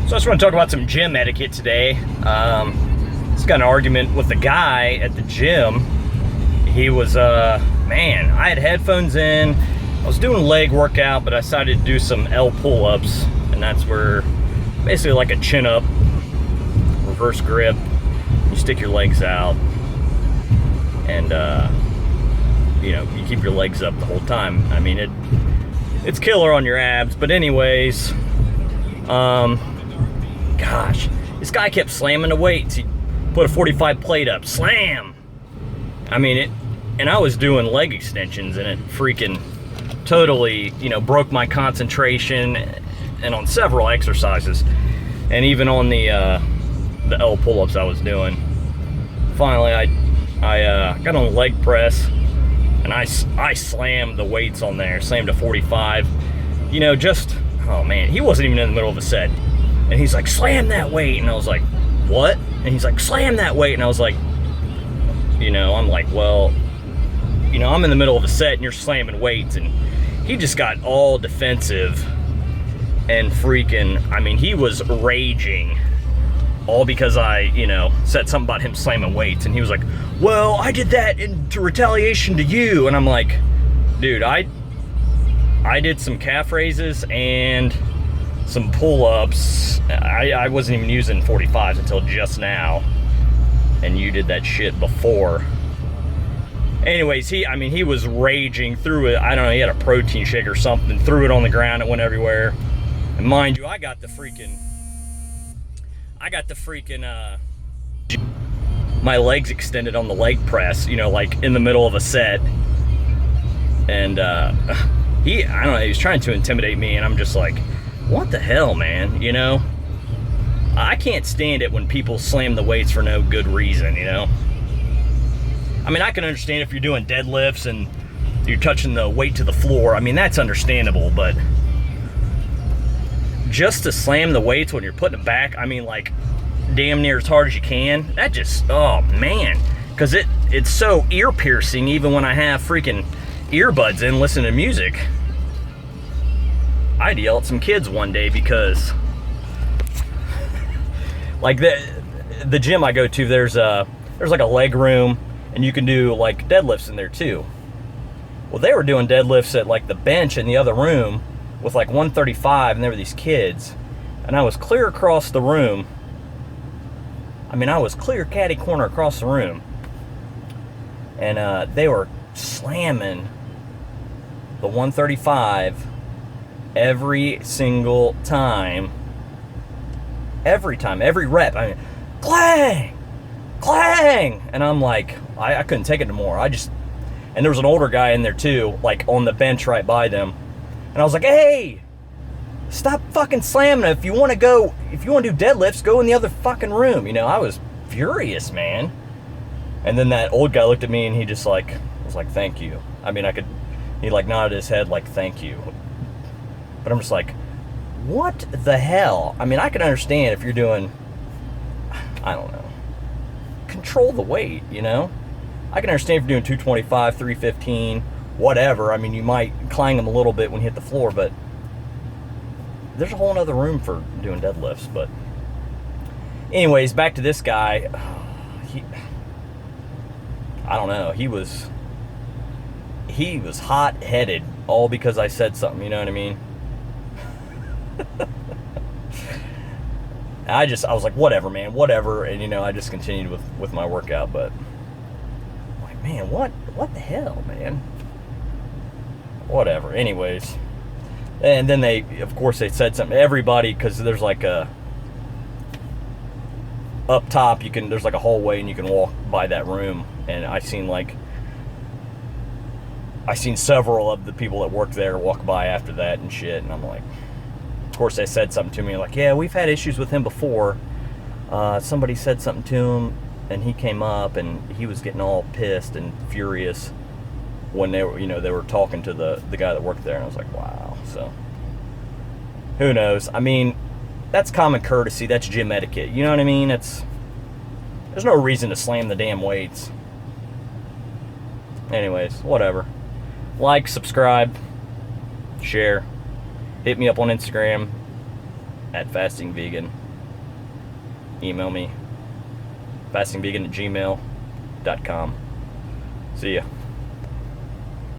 So I just want to talk about some gym etiquette today. Just got an argument with the guy at the gym. He was, man, I had headphones in. I was doing leg workout, but I decided to do some L pull-ups, and that's where basically like a chin-up, reverse grip. You stick your legs out, and you know, you keep your legs up the whole time. I mean, it's killer on your abs. But anyways, gosh, this guy kept slamming the weights. He put a 45 plate up, slam. I mean, and I was doing leg extensions, and it freaking totally, you know, broke my concentration, and on several exercises, and even on the L pull-ups I was doing. Finally, I got on the leg press, and I slammed the weights on there, slammed to 45. You know, just, oh man, he wasn't even in the middle of a set. And he's like, slam that weight. And I was like, what? And he's like, slam that weight. And I was like, you know, I'm like, well, you know, I'm in the middle of a set and you're slamming weights. And he just got all defensive and freaking, I mean, he was raging. All because I, you know, said something about him slamming weights. And he was like, well, I did that into retaliation to you. And I'm like, dude, I did some calf raises and some pull-ups. I wasn't even using 45s until just now. And you did that shit before. Anyways, he was raging, threw it. I don't know, he had a protein shake or something, threw it on the ground, it went everywhere. And mind you, I got the freaking my legs extended on the leg press, you know, like in the middle of a set. And I don't know, he was trying to intimidate me, and I'm just like, what the hell, man, you know? I can't stand it when people slam the weights for no good reason, you know? I mean, I can understand if you're doing deadlifts and you're touching the weight to the floor. I mean, that's understandable, but just to slam the weights when you're putting it back, I mean, like, damn near as hard as you can, that just, oh, man. Because it's so ear-piercing even when I have freaking earbuds in listening to music. I'd yell at some kids one day because, like, the gym I go to, there's like a leg room, and you can do like deadlifts in there too. Well, they were doing deadlifts at like the bench in the other room with like 135, and there were these kids, and I was clear across the room. I mean, I was clear catty corner across the room, and they were slamming the 135 every single time, every rep. I mean, clang, clang, and I'm like, I couldn't take it anymore. And there was an older guy in there too, like on the bench right by them, and I was like, hey, stop fucking slamming. If you want to do deadlifts, go in the other fucking room. You know, I was furious, man. And then that old guy looked at me and he just like was like, thank you. I mean, he like nodded his head like, thank you. But I'm just like, what the hell? I mean, I can understand if you're doing, I don't know, control the weight, you know? I can understand if you're doing 225, 315, whatever. I mean, you might clang them a little bit when you hit the floor, but there's a whole other room for doing deadlifts. But anyways, back to this guy. I don't know, he was hot-headed, all because I said something, you know what I mean? I was like, whatever, man, whatever. And, you know, I just continued with my workout. But I'm like, man, what the hell, man? Whatever. Anyways, and then of course they said something to everybody, because there's like up top, there's like a hallway and you can walk by that room, and I seen several of the people that work there walk by after that and shit, and I'm like, of course they said something to me like, yeah, we've had issues with him before. Somebody said something to him, and he came up and he was getting all pissed and furious when they were talking to the guy that worked there. And I was like, wow. So who knows? I mean, that's common courtesy, that's gym etiquette, you know what I mean? There's no reason to slam the damn weights. Anyways, whatever. Like, subscribe, share, hit me up on Instagram at Fasting Vegan. Email me, fastingvegan@gmail.com. See ya.